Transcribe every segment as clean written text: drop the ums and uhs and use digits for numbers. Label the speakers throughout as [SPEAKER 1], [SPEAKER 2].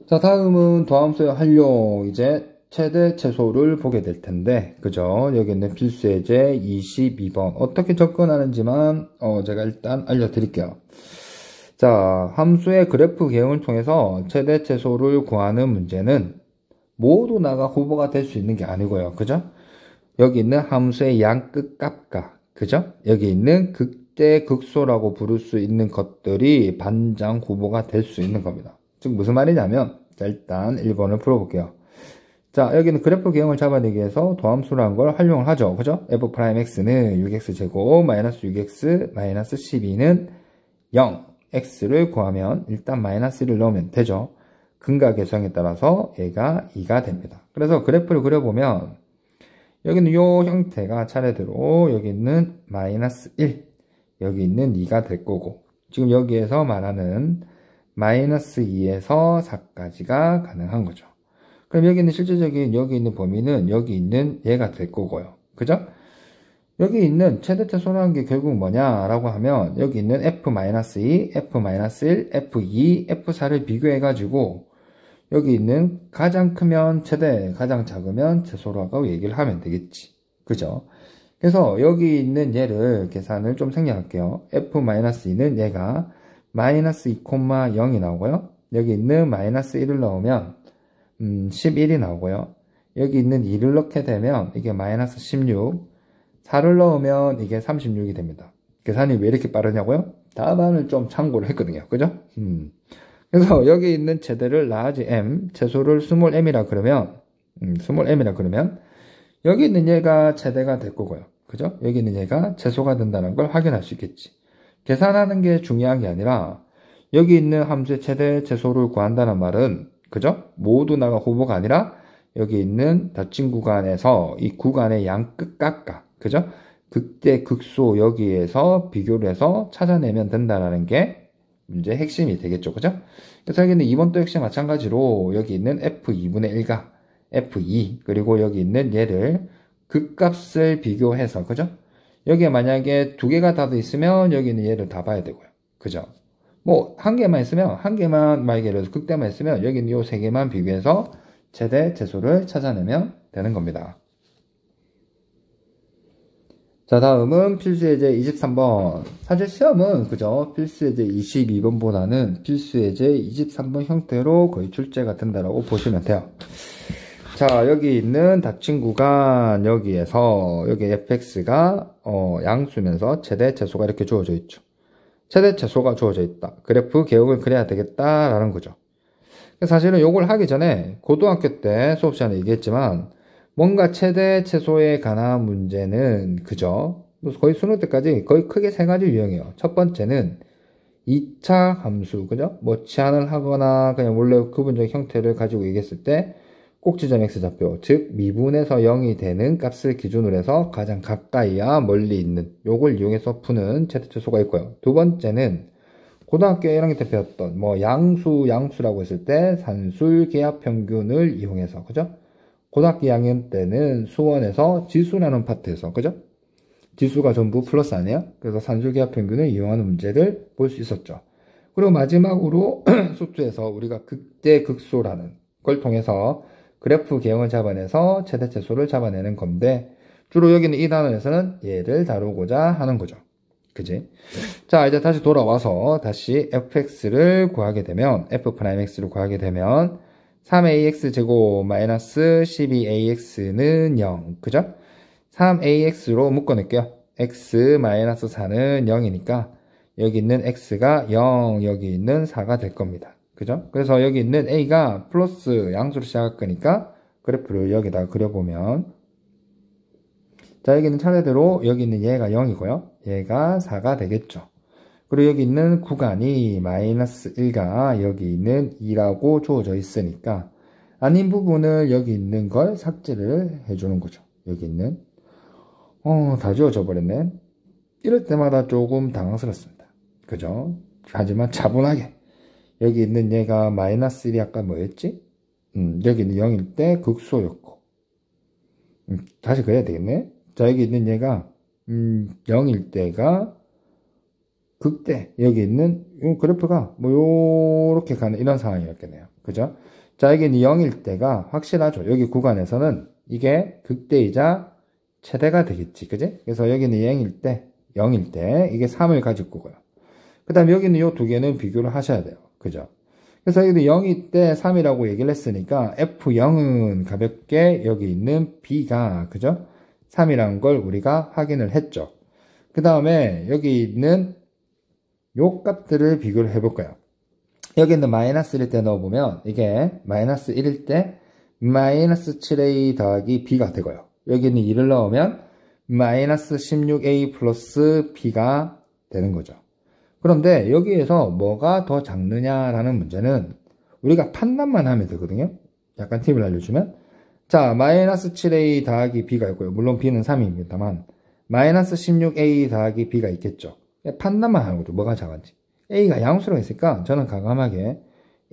[SPEAKER 1] 자, 다음은 도함수의 활용, 이제 최대 최소를 보게 될 텐데, 그죠? 여기 있는 필수예제 22번. 어떻게 접근하는지만, 제가 일단 알려드릴게요. 자, 함수의 그래프 개형을 통해서 최대 최소를 구하는 문제는 모두 나가 후보가 될 수 있는 게 아니고요. 그죠? 여기 있는 함수의 양 끝 값과, 그죠? 여기 있는 극대 극소라고 부를 수 있는 것들이 반장 후보가 될 수 있는 겁니다. 즉, 무슨 말이냐면, 자, 일단 1번을 풀어볼게요. 자, 여기는 그래프 개형을 잡아내기 위해서 도함수라는 걸 활용을 하죠. 그죠? f'x는 6x제곱 마이너스 6x 마이너스 12는 0, x를 구하면 일단 마이너스 1을 넣으면 되죠. 근과 계수형에 따라서 얘가 2가 됩니다. 그래서 그래프를 그려보면 여기는 요 형태가 차례대로 여기 있는 마이너스 1, 여기 있는 2가 될 거고, 지금 여기에서 말하는 마이너스 2에서 4까지가 가능한 거죠. 그럼 여기 있는 실질적인 여기 있는 범위는 여기 있는 얘가 될 거고요. 그죠? 여기 있는 최대 최소라는 게 결국 뭐냐라고 하면 여기 있는 f-2, f-1, f2, f4를 비교해가지고 여기 있는 가장 크면 최대, 가장 작으면 최소라고 얘기를 하면 되겠지. 그죠? 그래서 여기 있는 얘를 계산을 좀 생략할게요. f-2는 얘가 마이너스 2,0이 나오고요. 여기 있는 마이너스 1을 넣으면 11이 나오고요. 여기 있는 2를 넣게 되면 이게 마이너스 16, 4를 넣으면 이게 36이 됩니다. 계산이 왜 이렇게 빠르냐고요? 답안을 좀 참고를 했거든요. 그죠? 그래서 여기 있는 최대를 large m, 최소를 small m이라 그러면, small m이라 그러면, 여기 있는 얘가 최대가 될 거고요. 그죠? 여기 있는 얘가 최소가 된다는 걸 확인할 수 있겠지. 계산하는 게 중요한 게 아니라, 여기 있는 함수의 최대, 최소를 구한다는 말은, 그죠? 모두 나가 후보가 아니라, 여기 있는 닫힌 구간에서 이 구간의 양 끝 값과, 그죠? 극대, 극소 여기에서 비교를 해서 찾아내면 된다는 게 문제의 핵심이 되겠죠. 그죠? 그래서 여기는 이번 또 역시 마찬가지로 여기 있는 f2분의 1과 f2 그리고 여기 있는 얘를 극값을 비교해서, 그죠? 여기에 만약에 두 개가 다 있으면 여기 있는 얘를 다 봐야 되고요. 그죠? 뭐 한 개만 있으면 한 개만, 만약에 예를 들어서 극대만 있으면 여기 있는 요 세 개만 비교해서 최대 최소를 찾아내면 되는 겁니다. 자, 다음은 필수예제 23번. 사실 시험은, 그죠? 필수예제 22번보다는 필수예제 23번 형태로 거의 출제가 된다라고 보시면 돼요. 자, 여기 있는 닫힌 구간, 여기에서, 여기 fx가, 양수면서 최대 최소가 이렇게 주어져 있죠. 최대 최소가 주어져 있다. 그래프 개혁을 그려야 되겠다라는 거죠. 사실은 요걸 하기 전에 고등학교 때 수업 시간에 얘기했지만, 뭔가 최대 최소에 관한 문제는 그죠? 거의 수능 때까지 거의 크게 세 가지 유형이에요. 첫 번째는 2차 함수, 그죠? 뭐 치환을 하거나 그냥 원래 구분적 형태를 가지고 얘기했을 때 꼭지점 x좌표, 즉 미분에서 0이 되는 값을 기준으로 해서 가장 가까이야 멀리 있는 요걸 이용해서 푸는 최대 최소가 있고요. 두 번째는 고등학교 1학년 때 배웠던 뭐 양수라고 했을 때 산술 계합 평균을 이용해서, 그죠? 고등학교 2학년 때는 수원에서 지수라는 파트에서, 그죠? 지수가 전부 플러스 아니에요? 그래서 산술계합 평균을 이용하는 문제를 볼 수 있었죠. 그리고 마지막으로 수투에서 우리가 극대 극소라는 걸 통해서 그래프 개형을 잡아내서 최대 최소를 잡아내는 건데, 주로 여기는 이 단원에서는 얘를 다루고자 하는 거죠. 그지? 자, 이제 다시 돌아와서 다시 fx를 구하게 되면, f'x를 구하게 되면 3ax 제곱 마이너스 12ax는 0. 그죠? 3ax로 묶어낼게요. x 마이너스 4는 0이니까 여기 있는 x가 0, 여기 있는 4가 될 겁니다. 그죠? 그래서 여기 있는 a가 플러스 양수로 시작할 거니까 그래프를 여기다 그려보면, 자, 여기는 차례대로 여기 있는 얘가 0이고요. 얘가 4가 되겠죠. 그리고 여기 있는 구간이 마이너스 1과 여기 있는 2라고 주어져 있으니까 아닌 부분을 여기 있는 걸 삭제를 해주는 거죠. 여기 있는 다 지워져 버렸네. 이럴 때마다 조금 당황스럽습니다. 그죠? 하지만 차분하게 여기 있는 얘가 마이너스 1이 아까 뭐였지? 여기는 0일 때 극소였고, 다시 그래야 되겠네. 자, 여기 있는 얘가 0일 때가 극대, 여기 있는 이 그래프가 뭐 요렇게 가는 이런 상황이었겠네요. 그죠? 자, 여기는 0일 때가 확실하죠. 여기 구간에서는 이게 극대이자 최대가 되겠지. 그지? 그래서 여기는 0일 때 이게 3을 가질 거고요. 그 다음에 여기는 요 두 개는 비교를 하셔야 돼요. 그죠? 그래서 여기도 0일 때 3이라고 얘기를 했으니까 F0은 가볍게 여기 있는 B가, 그죠? 3이라는 걸 우리가 확인을 했죠. 그 다음에 여기 있는 요 값들을 비교를 해볼 거예요. 여기 있는 마이너스 1일 때 넣어보면 이게 마이너스 1일 때 마이너스 7a 더하기 b가 되고요. 여기 있는 2를 넣으면 마이너스 16a 플러스 b가 되는 거죠. 그런데 여기에서 뭐가 더 작느냐라는 문제는 우리가 판단만 하면 되거든요. 약간 팁을 알려주면, 자, 마이너스 7a 더하기 b가 있고요. 물론 b는 3입니다만 마이너스 16a 더하기 b가 있겠죠. 판단만 하는 거죠. 뭐가 작은지. a가 양수로 있으니까 저는 과감하게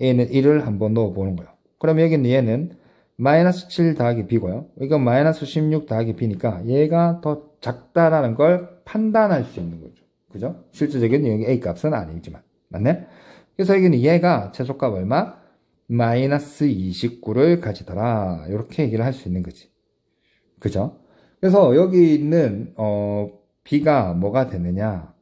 [SPEAKER 1] a는 1을 한번 넣어보는 거예요. 그럼 여기는 얘는 마이너스 7 더하기 b고요. 이건 마이너스 16 더하기 b니까 얘가 더 작다라는 걸 판단할 수 있는 거죠. 그죠? 실질적인 여기 a 값은 아니지만. 맞네? 그래서 여기는 얘가 최소값 얼마? 마이너스 29를 가지더라. 이렇게 얘기를 할 수 있는 거지. 그죠? 그래서 여기 있는 b가 뭐가 되느냐?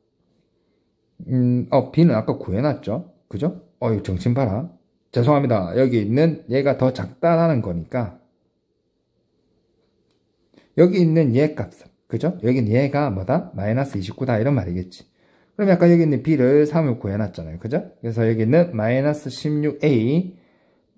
[SPEAKER 1] b는 아까 구해놨죠? 그죠? 이거 정신 봐라. 죄송합니다. 여기 있는 얘가 더 작다라는 거니까 여기 있는 얘 값은, 그죠? 여기는 얘가 뭐다? 마이너스 29다 이런 말이겠지. 그럼 아까 여기 있는 b를 3을 구해놨잖아요. 그죠? 그래서 여기 있는 마이너스 16a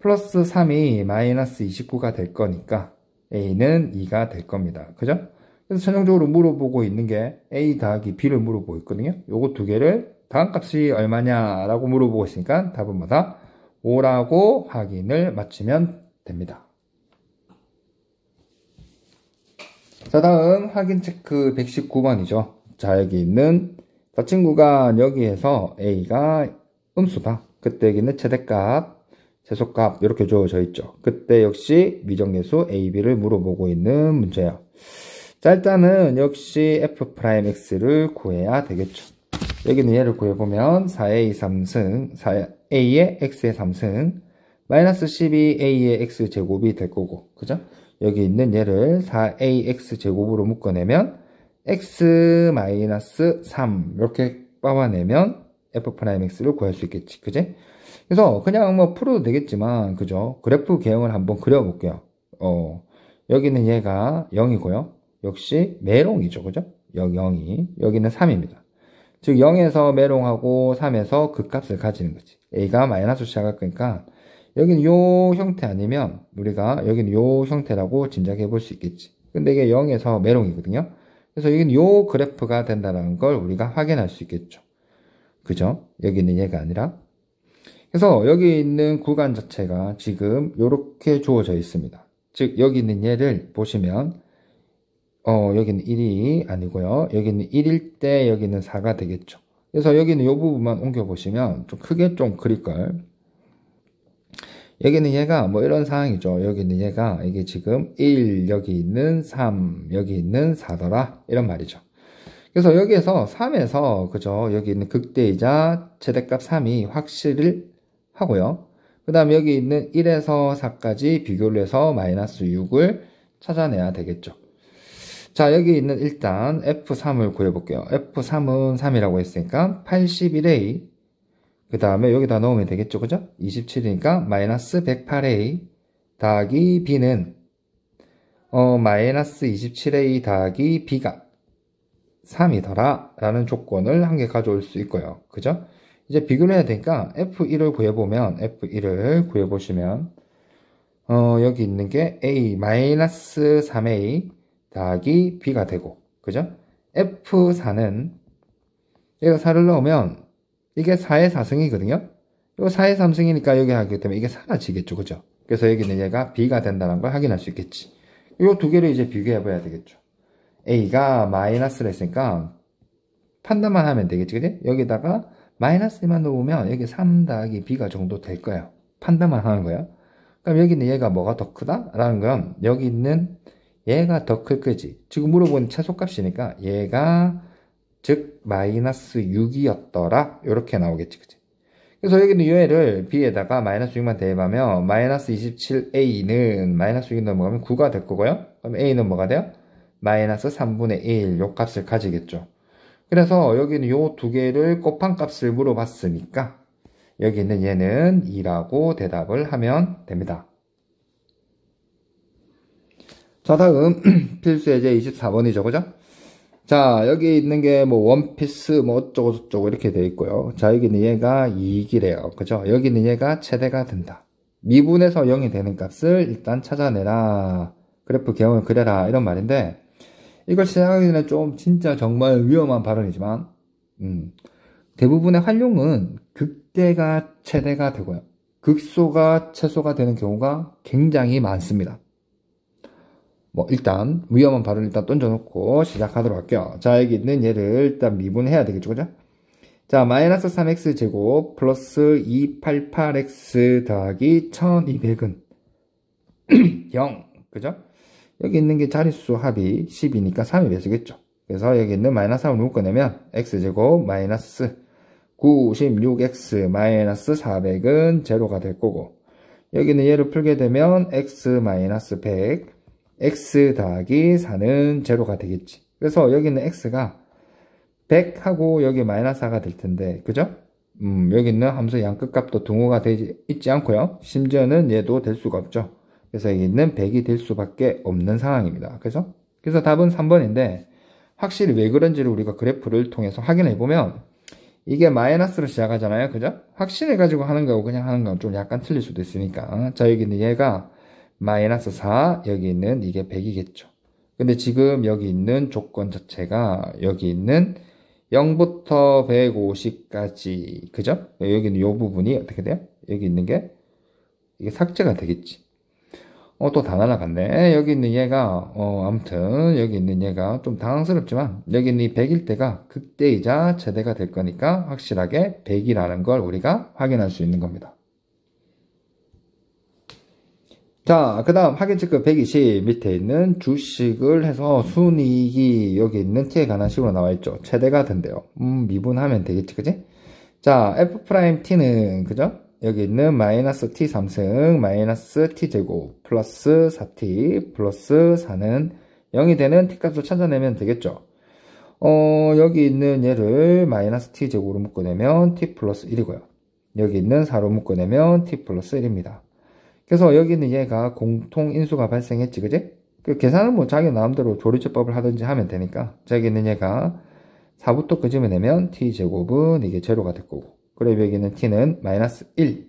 [SPEAKER 1] 플러스 3이 마이너스 29가 될 거니까 a는 2가 될 겁니다. 그죠? 그래서 전형적으로 물어보고 있는 게 a 더하기 b를 물어보고 있거든요. 요거 두 개를 다음 값이 얼마냐라고 물어보고 있으니까 답은 뭐다? 5라고 확인을 맞추면 됩니다. 자, 다음 확인 체크 119번이죠. 자, 여기 있는 자 친구가 여기에서 a가 음수다. 그때 여기 있는 최대값, 최소값 이렇게 주어져 있죠. 그때 역시 미정계수 a, b를 물어보고 있는 문제예요. 자, 일단은 역시 f'x를 구해야 되겠죠. 여기는 얘를 구해보면 4a 3승, 4a의 x의 3승, 마이너스 12a의 x제곱이 될 거고, 그죠? 여기 있는 얘를 4ax 제곱으로 묶어내면 x 마이너스 3 이렇게 뽑아내면 f'x를 구할 수 있겠지, 그지? 그래서 그냥 뭐 풀어도 되겠지만, 그죠? 그래프 개형을 한번 그려볼게요. 여기는 얘가 0이고요. 역시 메롱이죠, 그죠? 여기 0이, 여기는 3입니다. 즉 0에서 메롱하고 3에서 극값을 가지는 거지. a가 마이너스 시작할 거니까 여기는 요 형태 아니면 우리가 여기는 요 형태라고 짐작해 볼 수 있겠지. 근데 이게 0에서 메롱이거든요. 그래서 여기는 요 그래프가 된다는 걸 우리가 확인할 수 있겠죠. 그죠? 여기는 얘가 아니라. 그래서 여기 있는 구간 자체가 지금 요렇게 주어져 있습니다. 즉 여기 있는 얘를 보시면 여기는 1이 아니고요. 여기는 1일 때 여기는 4가 되겠죠. 그래서 여기는 이 부분만 옮겨보시면 좀 크게 좀 그릴걸. 여기는 얘가 뭐 이런 상황이죠. 여기는 얘가 이게 지금 1, 여기 있는 3, 여기 있는 4더라. 이런 말이죠. 그래서 여기에서 3에서, 그죠? 여기 있는 극대이자 최대값 3이 확실을 하고요. 그 다음에 여기 있는 1에서 4까지 비교를 해서 마이너스 6을 찾아내야 되겠죠. 자, 여기 있는 일단 F3을 구해볼게요. F3은 3이라고 했으니까 81A, 그 다음에 여기다 넣으면 되겠죠, 그죠? 27이니까 마이너스 108A 더하기 B는 마이너스 27A 더하기 B가 3이더라 라는 조건을 한 개 가져올 수 있고요. 그죠? 이제 비교를 해야 되니까 F1을 구해보면, F1을 구해보시면 여기 있는 게 A 마이너스 3A 더하기 b가 되고, 그죠? F4는 얘가 4를 넣으면 이게 4의 4승이거든요. 이거 4의 3승이니까 여기 하기 때문에 이게 사라지겠죠, 그죠? 그래서 여기는 얘가 b가 된다는 걸 확인할 수 있겠지. 이 두 개를 이제 비교해 봐야 되겠죠. a가 마이너스를 했으니까 판단만 하면 되겠지, 그지? 여기다가 마이너스만 넣으면 여기 3 더하기 b가 정도 될 거예요. 판단만 하는 거예요. 그럼 여기는 얘가 뭐가 더 크다? 라는 건 여기 있는 얘가 더 클 거지. 지금 물어본 최소값이니까 얘가 즉 마이너스 6이었더라. 이렇게 나오겠지. 그치? 그래서 여기는 얘를 b에다가 마이너스 6만 대입하면 마이너스 27a는 마이너스 6이 넘어가면 9가 될 거고요. 그럼 a는 뭐가 돼요? 마이너스 3분의 1 요 값을 가지겠죠. 그래서 여기는 요 두 개를 곱한 값을 물어봤으니까 여기 있는 얘는 2라고 대답을 하면 됩니다. 자, 다음 필수 예제 24번이죠. 그죠? 자, 여기 있는 게 뭐 원피스 뭐 어쩌고 저쩌고 이렇게 돼 있고요. 자, 여기 있는 얘가 2이래요. 그죠? 여기 있는 얘가 최대가 된다. 미분에서 0이 되는 값을 일단 찾아내라. 그래프 개형을 그려라. 이런 말인데 이걸 시작하기 전에 좀 진짜 정말 위험한 발언이지만 대부분의 활용은 극대가 최대가 되고요. 극소가 최소가 되는 경우가 굉장히 많습니다. 뭐 일단 위험한 발언을 일단 던져놓고 시작하도록 할게요. 자, 여기 있는 얘를 일단 미분해야 되겠죠. 그죠? 자, 마이너스 3x 제곱 플러스 288x 더하기 1200은 0. 그죠? 여기 있는 게 자릿수 합이 10이니까 3이 배수겠죠. 그래서 여기 있는 마이너스 3을 묶어내면 x제곱 마이너스 96x 마이너스 400은 제로가 될 거고 여기는 얘를 풀게 되면 x 마이너스 100 x 더하기 4는 제로가 되겠지. 그래서 여기는 x가 100하고 여기 마이너스 4가 될 텐데 그죠? 여기 있는 함수 양끝값도 등호가 되지 있지 않고요. 심지어는 얘도 될 수가 없죠. 그래서 여기 있는 100이 될 수밖에 없는 상황입니다. 그래서 답은 3번인데 확실히 왜 그런지를 우리가 그래프를 통해서 확인해 보면 이게 마이너스로 시작하잖아요. 그죠? 확신해 가지고 하는 거하고 그냥 하는 건 좀 약간 틀릴 수도 있으니까. 자, 여기 있는 얘가 마이너스 4, 여기 있는 이게 100이겠죠. 근데 지금 여기 있는 조건 자체가 여기 있는 0부터 150까지, 그죠? 여기 있는 이 부분이 어떻게 돼요? 여기 있는 게 이게 삭제가 되겠지. 또 다 날아갔네. 여기 있는 얘가, 아무튼, 여기 있는 얘가 좀 당황스럽지만, 여기 있는 이 100일 때가 극대이자 최대가 될 거니까 확실하게 100이라는 걸 우리가 확인할 수 있는 겁니다. 자, 그 다음 확인 체크 120 밑에 있는 주식을 해서 순이익이 여기 있는 t에 관한 식으로 나와 있죠. 최대가 된대요. 미분하면 되겠지, 그지? 자, f't는, 그죠? 여기 있는 마이너스 t 3승 마이너스 t 제곱 플러스 4t 플러스 4는 0이 되는 t 값을 찾아내면 되겠죠. 여기 있는 얘를 마이너스 t 제곱으로 묶어내면 t 플러스 1이고요. 여기 있는 4로 묶어내면 t 플러스 1입니다. 그래서 여기 있는 얘가 공통인수가 발생했지, 그지? 그 계산은 뭐 자기 마음대로 조리제법을 하든지 하면 되니까. 자, 여기 있는 얘가 4부터 끄집어내면 t제곱은 이게 제로가 될 거고. 그리고 여기 있는 t는 마이너스 1.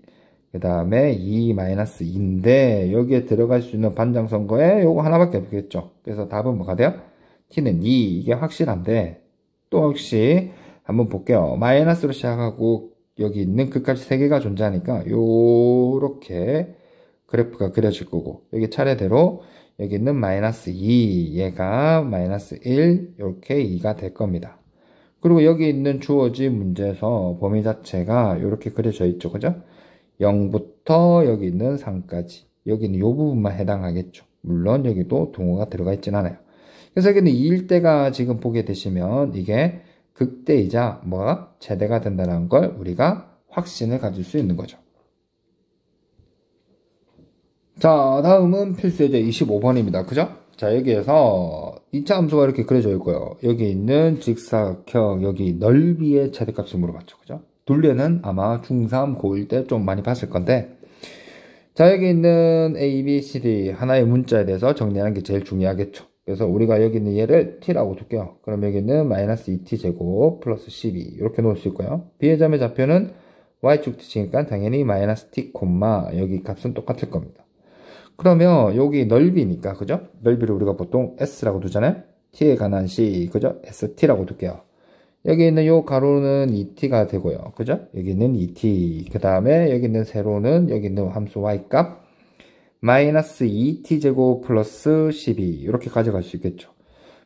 [SPEAKER 1] 그 다음에 2 마이너스 2인데, 여기에 들어갈 수 있는 반장선거에 요거 하나밖에 없겠죠. 그래서 답은 뭐가 돼요? t는 2. 이게 확실한데, 또 혹시 한번 볼게요. 마이너스로 시작하고 여기 있는 끝까지 3개가 존재하니까, 요렇게 그래프가 그려질 거고 여기 차례대로 여기 있는 마이너스 2 얘가 마이너스 1 이렇게 2가 될 겁니다. 그리고 여기 있는 주어진 문제에서 범위 자체가 이렇게 그려져 있죠. 그죠? 0부터 여기 있는 3까지 여기는 이 부분만 해당하겠죠. 물론 여기도 동호가 들어가 있진 않아요. 그래서 여기는 2일 때가 지금 보게 되시면 이게 극대이자 뭐가 최대가 된다는 걸 우리가 확신을 가질 수 있는 거죠. 자, 다음은 필수예제 25번입니다. 그죠? 자, 여기에서 2차 함수가 이렇게 그려져 있고요. 여기 있는 직사각형, 여기 넓이의 최대값을 물어봤죠. 그죠? 둘레는 아마 중3, 고1 때 좀 많이 봤을 건데, 자, 여기 있는 A, B, C, D 하나의 문자에 대해서 정리하는 게 제일 중요하겠죠. 그래서 우리가 여기 있는 얘를 t라고 둘게요. 그럼 여기 있는 마이너스 2t 제곱 플러스 12 이렇게 놓을 수 있고요. B의 점의 좌표는 y축 t치니까 당연히 마이너스 t, 여기 값은 똑같을 겁니다. 그러면 여기 넓이니까, 그죠? 넓이를 우리가 보통 S라고 두잖아요? T에 관한 시, 그죠? ST라고 둘게요. 여기 있는 요 가로는 2T가 되고요. 그죠? 여기 있는 2T. 그 다음에 여기 있는 세로는 여기 있는 함수 Y 값 마이너스 2T제곱 플러스 12. 이렇게 가져갈 수 있겠죠.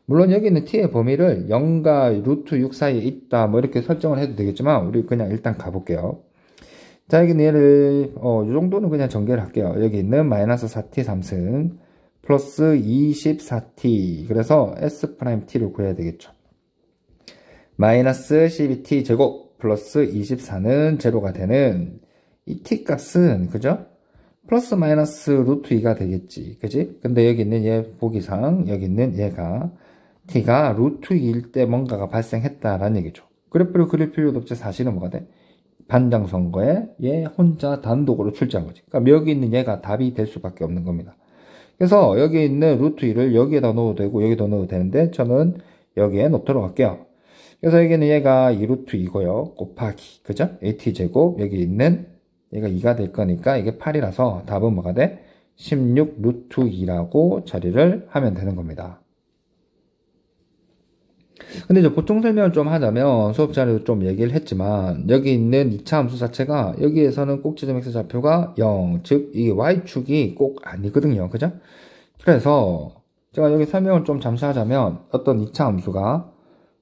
[SPEAKER 1] 물론 여기 있는 T의 범위를 0과 루트 6 사이에 있다. 뭐 이렇게 설정을 해도 되겠지만, 우리 그냥 일단 가볼게요. 자, 여기는 얘를, 이 정도는 그냥 전개를 할게요. 여기 있는 마이너스 4t 3승, 플러스 24t. 그래서 S'T를 구해야 되겠죠. 마이너스 12t 제곱 플러스 24는 제로가 되는 이 t 값은 그죠? 플러스 마이너스 루트 2가 되겠지. 그지? 근데 여기 있는 얘 보기상 여기 있는 얘가 t가 루트 2일 때 뭔가가 발생했다라는 얘기죠. 그래프를 그릴 필요도 없지. 사실은 뭐가 돼? 반장 선거에 얘 혼자 단독으로 출제한 거지. 그러니까 여기 있는 얘가 답이 될 수밖에 없는 겁니다. 그래서 여기 있는 루트 2를 여기에다 넣어도 되고 여기다 넣어도 되는데 저는 여기에 넣도록 할게요. 그래서 여기는 얘가 2루트 2고요. 곱하기 그죠? AT제곱 여기 있는 얘가 2가 될 거니까 이게 8이라서 답은 뭐가 돼? 16 루트 2라고 처리를 하면 되는 겁니다. 근데 이제 보충 설명을 좀 하자면 수업 자료도 좀 얘기를 했지만 여기 있는 2차 함수 자체가 여기에서는 꼭지점 x 좌표가 0, 즉 이 y축이 꼭 아니거든요. 그죠? 그래서 제가 여기 설명을 좀 잠시 하자면 어떤 2차 함수가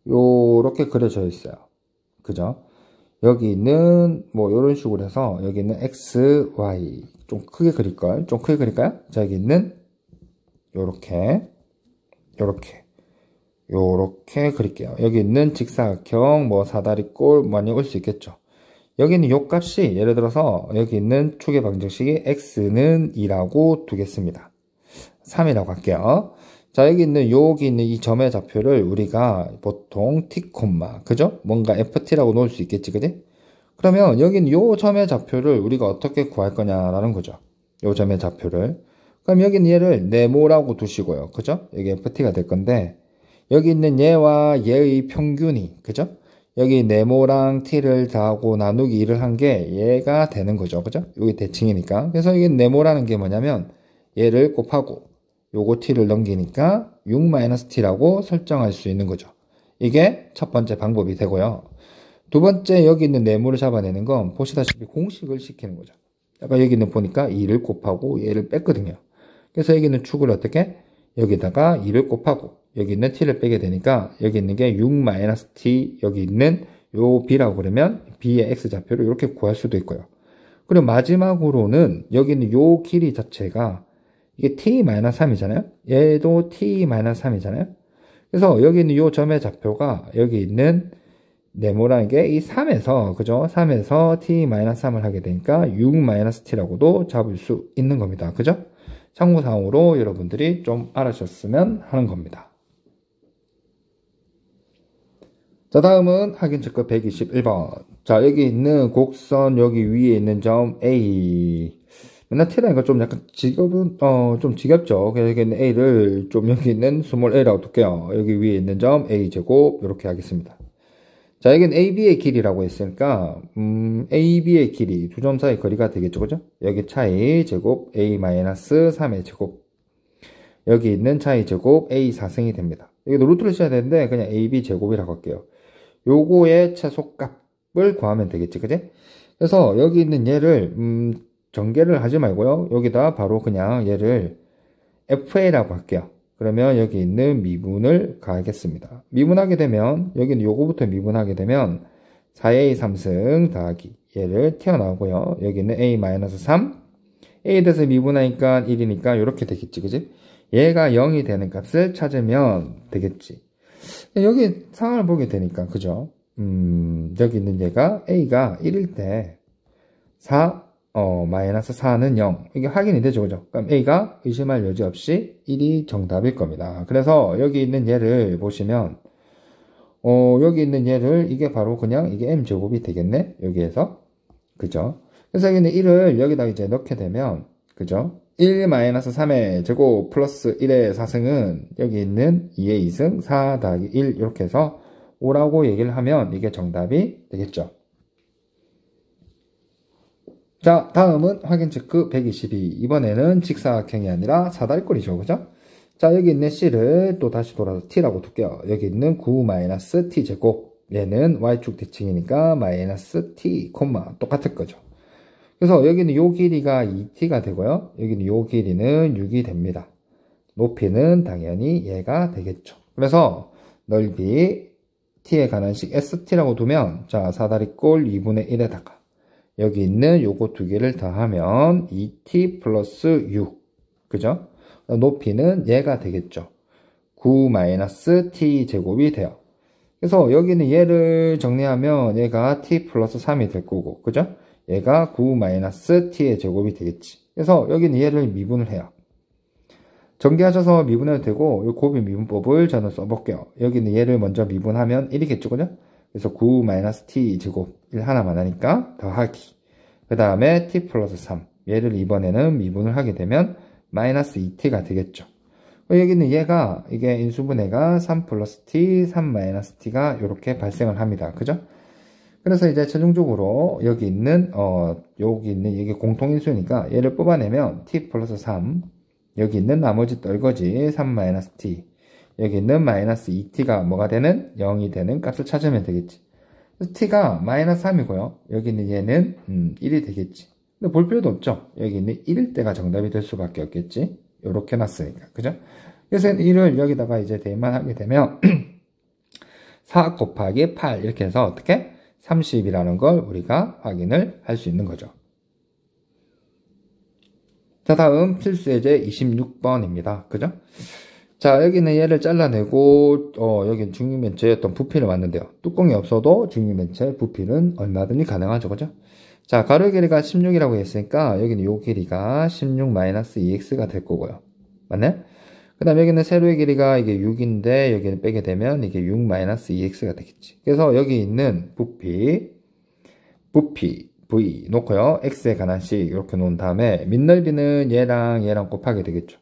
[SPEAKER 1] 요렇게 그려져 있어요. 그죠? 여기 있는 뭐 요런 식으로 해서 여기 있는 x, y 좀 크게 그릴까요? 좀 크게 그릴까요? 자, 여기 있는 요렇게 그릴게요. 여기 있는 직사각형 뭐 사다리꼴 많이 올 수 있겠죠. 여기 있는 요 값이 예를 들어서 여기 있는 축의 방정식이 x는 2라고 두겠습니다. 3이라고 할게요. 자, 여기 있는 이 점의 좌표를 우리가 보통 t, 그죠? 뭔가 ft라고 놓을 수 있겠지, 그지? 그러면 여기는 요 점의 좌표를 우리가 어떻게 구할 거냐라는 거죠. 요 점의 좌표를. 그럼 여기는 얘를 네모라고 두시고요. 그죠? 여기 ft가 될 건데, 여기 있는 얘와 얘의 평균이, 그죠? 여기 네모랑 t를 더하고 나누기 2를 한 게 얘가 되는 거죠. 그죠? 여기 대칭이니까. 그래서 이게 네모라는 게 뭐냐면, 얘를 곱하고, 요거 t를 넘기니까 6-t라고 설정할 수 있는 거죠. 이게 첫 번째 방법이 되고요. 두 번째 여기 있는 네모를 잡아내는 건 보시다시피 공식을 시키는 거죠. 아까 여기 있는 보니까 2를 곱하고 얘를 뺐거든요. 그래서 여기 있는 축을 어떻게? 여기다가 2를 곱하고 여기 있는 t를 빼게 되니까 여기 있는 게 6-t 여기 있는 요 b라고 그러면 b의 x 좌표를 이렇게 구할 수도 있고요. 그리고 마지막으로는 여기 있는 요 길이 자체가 이게 t-3이잖아요. 얘도 t-3이잖아요. 그래서 여기 있는 요 점의 좌표가 여기 있는 네모라는 게 이 3에서 그죠? 3에서 t-3을 하게 되니까 6-t라고도 잡을 수 있는 겁니다. 그죠? 참고사항으로 여러분들이 좀 알아주셨으면 하는 겁니다. 자, 다음은 확인 체크 121번. 자, 여기 있는 곡선 여기 위에 있는 점 A. 맨날 T라니까 좀 약간 좀 지겹죠. 그래서 여기 있는 A를 좀 여기 있는 스몰 a라고 둘게요. 여기 위에 있는 점 A제곱 이렇게 하겠습니다. 자, 여기는 AB의 길이라고 했으니까 AB의 길이 두 점 사이 거리가 되겠죠. 그죠? 여기 차이 제곱 A-3의 제곱 여기 있는 차이 제곱 A4승이 됩니다. 여기도 루트를 써야 되는데 그냥 AB 제곱이라고 할게요. 요거의 최소값을 구하면 되겠지. 그지? 그래서 여기 있는 얘를 전개를 하지 말고요. 여기다 바로 그냥 얘를 FA라고 할게요. 그러면 여기 있는 미분을 가하겠습니다. 미분하게 되면 여기는 요거부터 미분하게 되면 4a 3승 더하기 얘를 튀어나오고요. 여기 있는 a-3 a에 대해서 미분하니까 1이니까 이렇게 되겠지. 그지? 얘가 0이 되는 값을 찾으면 되겠지. 여기 상황을 보게 되니까 그죠? 여기 있는 얘가 a가 1일 때 4-4는 0. 이게 확인이 되죠. 그죠? 그럼 A가 의심할 여지 없이 1이 정답일 겁니다. 그래서 여기 있는 얘를 보시면, 여기 있는 얘를 이게 바로 그냥 이게 M제곱이 되겠네? 여기에서. 그죠? 그래서 여기 있는 1을 여기다 이제 넣게 되면, 그죠? 1-3의 제곱 플러스 1의 4승은 여기 있는 2의 2승 4 더하기 1 이렇게 해서 5라고 얘기를 하면 이게 정답이 되겠죠. 자, 다음은 확인 체크 122. 이번에는 직사각형이 아니라 사다리꼴이죠. 그죠? 자, 여기 있는 C를 또 다시 돌아서 T라고 둘게요. 여기 있는 9-T 제곱. 얘는 Y축 대칭이니까 -T, 똑같을 거죠. 그래서 여기는 요 길이가 2T가 되고요. 여기는 요 길이는 6이 됩니다. 높이는 당연히 얘가 되겠죠. 그래서 넓이 T에 관한 식 ST라고 두면, 자, 사다리꼴 2분의 1에다가 여기 있는 요거 두 개를 더하면 2t 플러스 6. 그죠? 높이는 얘가 되겠죠. 9-t 제곱이 돼요. 그래서 여기는 얘를 정리하면 얘가 t 플러스 3이 될 거고, 그죠? 얘가 9 마이너스 t의 제곱이 되겠지. 그래서 여기는 얘를 미분을 해요. 전개하셔서 미분해도 되고, 이 곱의 미분법을 저는 써볼게요. 여기는 얘를 먼저 미분하면 1이겠죠, 그죠? 그래서 9 마이너스 t 제곱 1 하나만 하니까 더하기. 그 다음에 t 플러스 3. 얘를 이번에는 미분을 하게 되면 마이너스 2t가 되겠죠. 여기는 얘가, 이게 인수분해가 3 플러스 t, 3 마이너스 t가 이렇게 발생을 합니다. 그죠? 그래서 이제 최종적으로 여기 있는 이게 공통인수니까 얘를 뽑아내면 t 플러스 3, 여기 있는 나머지 떨거지 3 마이너스 t, 여기 있는 마이너스 2t가 뭐가 되는? 0이 되는 값을 찾으면 되겠지. 그래서 t가 마이너스 3이고요. 여기 있는 얘는 1이 되겠지. 근데 볼 필요도 없죠. 여기 있는 1일 때가 정답이 될 수밖에 없겠지. 요렇게 놨으니까. 그죠? 그래서 1을 여기다가 이제 대입하게 되면 4 곱하기 8 이렇게 해서 어떻게? 30이라는 걸 우리가 확인을 할 수 있는 거죠. 자, 다음 필수예제 26번입니다. 그죠? 자, 여기는 얘를 잘라내고 여기는 중립면체의 어떤 부피를 맞는데요. 뚜껑이 없어도 중립면체 부피는 얼마든지 가능하죠. 그죠? 자, 가로의 길이가 16이라고 했으니까 여기는 요 길이가 16-2x가 될 거고요. 맞네? 그 다음에 여기는 세로의 길이가 이게 6인데 여기는 빼게 되면 이게 6-2x가 되겠지. 그래서 여기 있는 부피 v 놓고요. x에 관한 식 이렇게 놓은 다음에 밑넓이는 얘랑 곱하게 되겠죠.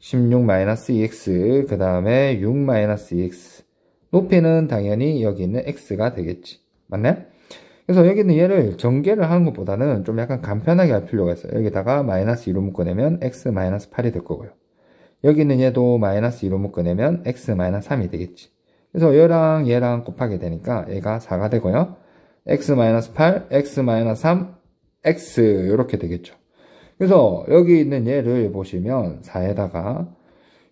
[SPEAKER 1] 16-2x 그 다음에 6-2x 높이는 당연히 여기 있는 x가 되겠지. 맞네? 그래서 여기는 얘를 전개를 하는 것보다는 좀 약간 간편하게 할 필요가 있어요. 여기다가 마이너스 2로 묶어내면 x-8이 될 거고요. 여기는 얘도 마이너스 2로 묶어내면 x-3이 되겠지. 그래서 얘랑 곱하게 되니까 얘가 4가 되고요. x-8, x-3, x 이렇게 되겠죠. 그래서 여기 있는 얘를 보시면 4에다가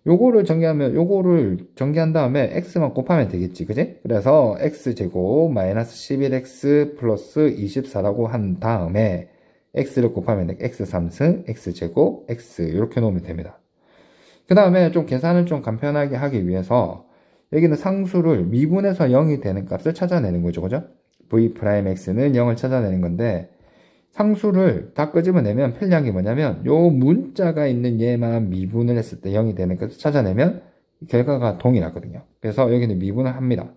[SPEAKER 1] 요거를 전개한 다음에 x만 곱하면 되겠지. 그지? 그래서 x제곱 마이너스 11x 플러스 24라고 한 다음에 x를 곱하면 x3승 x제곱 x 이렇게 놓으면 됩니다. 그 다음에 좀 계산을 좀 간편하게 하기 위해서 여기는 상수를 미분해서 0이 되는 값을 찾아내는 거죠. 그죠? v'x는 0을 찾아내는 건데 상수를 다 끄집어내면 편리한 게 뭐냐면 요 문자가 있는 얘만 미분을 했을 때 0이 되는 것을 찾아내면 결과가 동일하거든요. 그래서 여기는 미분을 합니다.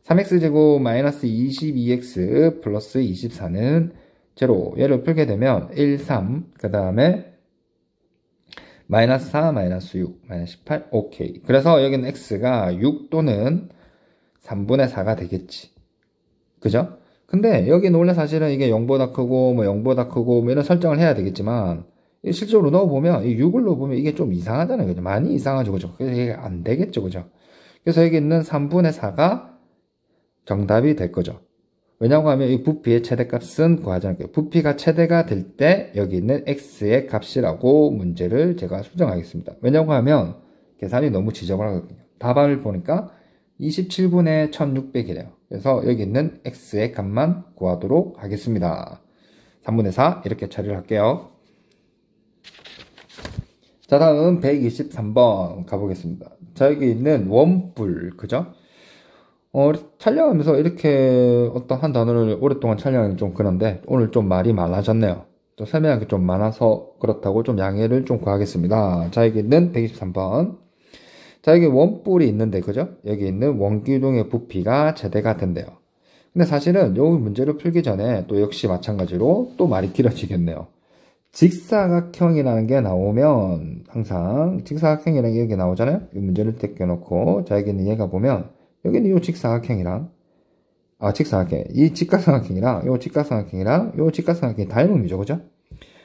[SPEAKER 1] 3x제곱 마이너스 22x 플러스 24는 제로. 얘를 풀게 되면 1, 3, 그 다음에 마이너스 4, 마이너스 6, 마이너스 18, 오케이. 그래서 여기는 x가 6 또는 3분의 4가 되겠지. 그죠? 근데 여기는 원래 사실은 이게 0보다 크고 0보다 크고 이런 설정을 해야 되겠지만 실제로 넣어보면 이 6을 넣어보면 이게 좀 이상하잖아요. 그죠? 많이 이상하죠. 그죠? 그래서 이게 안 되겠죠. 그죠? 그래서 여기 있는 3분의 4가 정답이 될 거죠. 왜냐고 하면 이 부피의 최대값은 구하자는 부피가 최대가 될 때 여기 있는 x의 값이라고 문제를 제가 수정하겠습니다. 왜냐고 하면 계산이 너무 지저분하거든요. 답안을 보니까 27분의 1600이래요. 그래서 여기 있는 x의 값만 구하도록 하겠습니다. 3분의 4 이렇게 처리를 할게요. 자, 다음 123번 가보겠습니다. 자, 여기 있는 원뿔, 그죠? 촬영하면서 이렇게 어떤 한 단어를 오랫동안 촬영하는 좀 그런데 오늘 좀 말이 많아졌네요. 또 설명하기 좀 많아서 그렇다고 좀 양해를 좀 구하겠습니다. 자, 여기 있는 123번. 자, 여기 원뿔이 있는데, 그죠? 여기 있는 원기둥의 부피가 최대가 된대요. 근데 사실은 이 문제를 풀기 전에 또 역시 마찬가지로 또 말이 길어지겠네요. 직사각형이라는 게 나오면 항상 직사각형이라는 게 이렇게 나오잖아요? 이 문제를 떼껴놓고, 자, 여기 있는 얘가 보면 여기는 이 직사각형이랑 이 직각삼각형이랑 이 직각삼각형이랑 이 직각삼각형이 닮음이죠. 그죠?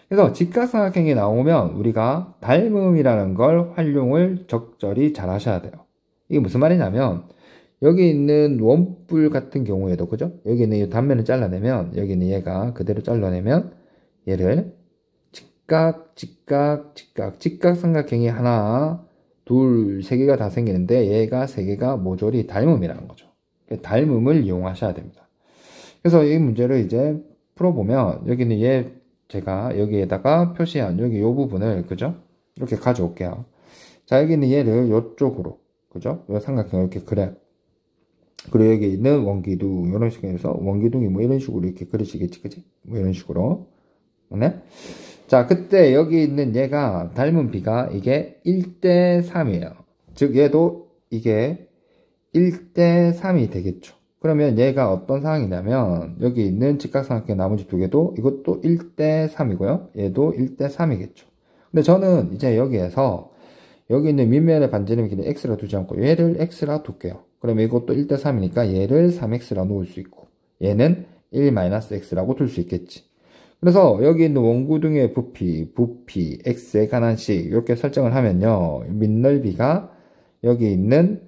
[SPEAKER 1] 그래서 직각삼각형이 나오면 우리가 닮음이라는 걸 활용을 적절히 잘 하셔야 돼요. 이게 무슨 말이냐면 여기 있는 원뿔 같은 경우에도 그죠? 여기 있는 이 단면을 잘라내면 여기 있는 얘가 그대로 잘라내면 얘를 직각삼각형이 하나 둘, 세 개가 다 생기는데 얘가 세 개가 모조리 닮음이라는 거죠. 닮음을 이용하셔야 됩니다. 그래서 이 문제를 이제 풀어보면 여기는 얘 제가 여기에다가 표시한 여기 요 부분을 그죠? 이렇게 가져올게요. 자, 여기는 얘를 이쪽으로 그죠? 요 삼각형 이렇게 그래. 그리고 여기 있는 원기둥, 이런 식으로 해서 원기둥이 뭐 이런 식으로 이렇게 그려지겠지, 그지? 뭐 이런 식으로. 네? 자, 그때 여기 있는 얘가 닮은 비가 이게 1대 3이에요. 즉, 얘도 이게 1대 3이 되겠죠. 그러면 얘가 어떤 상황이냐면, 여기 있는 직각삼각형 나머지 두 개도 이것도 1대 3이고요. 얘도 1대 3이겠죠. 근데 저는 이제 여기에서 여기 있는 밑면의 반지름의 길이 x라 두지 않고 얘를 x라 둘게요. 그러면 이것도 1대 3이니까 얘를 3x라 놓을 수 있고, 얘는 1-x라고 둘 수 있겠지. 그래서 여기 있는 원구둥의 부피, x에 관한 식 이렇게 설정을 하면요. 밑넓이가 여기 있는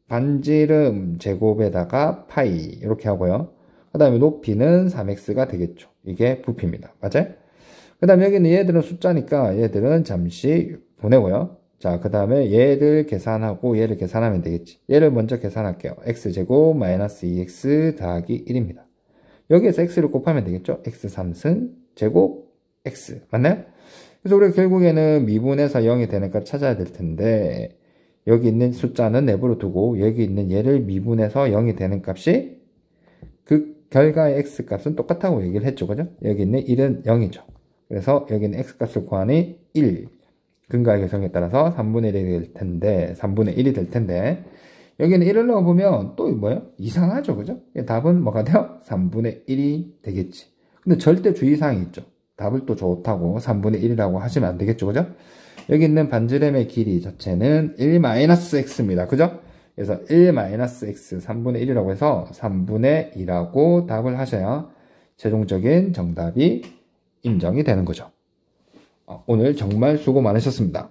[SPEAKER 1] 반지름 제곱에다가 파이 이렇게 하고요. 그 다음에 높이는 3x가 되겠죠. 이게 부피입니다. 맞아요? 그 다음에 여기는 얘들은 숫자니까 얘들은 잠시 보내고요. 자, 그 다음에 얘를 계산하고 얘를 계산하면 되겠지. 얘를 먼저 계산할게요. x제곱 마이너스 2x 더하기 1입니다. 여기에서 x를 곱하면 되겠죠. x 3승 제곱 x 맞나요? 그래서 우리가 결국에는 미분에서 0이 되는 값 찾아야 될 텐데, 여기 있는 숫자는 내부로 두고 여기 있는 얘를 미분해서 0이 되는 값이 그 결과의 x 값은 똑같다고 얘기를 했죠. 그죠? 여기 있는 1은 0이죠. 그래서 여기는 x 값을 구하니 1. 근거의 결성에 따라서 3분의 1이 될 텐데, 3분의 1이 될 텐데, 여기는 1을 넣어보면 또 뭐예요? 이상하죠. 그죠? 답은 뭐가 돼요? 3분의 1이 되겠지. 근데 절대 주의사항이 있죠. 답을 또 좋다고 3분의 1이라고 하시면 안 되겠죠. 그죠? 여기 있는 반지름의 길이 자체는 1-x입니다. 그죠? 그래서 1-x 3분의 1이라고 해서 3분의 2라고 답을 하셔야 최종적인 정답이 인정이 되는 거죠. 오늘 정말 수고 많으셨습니다.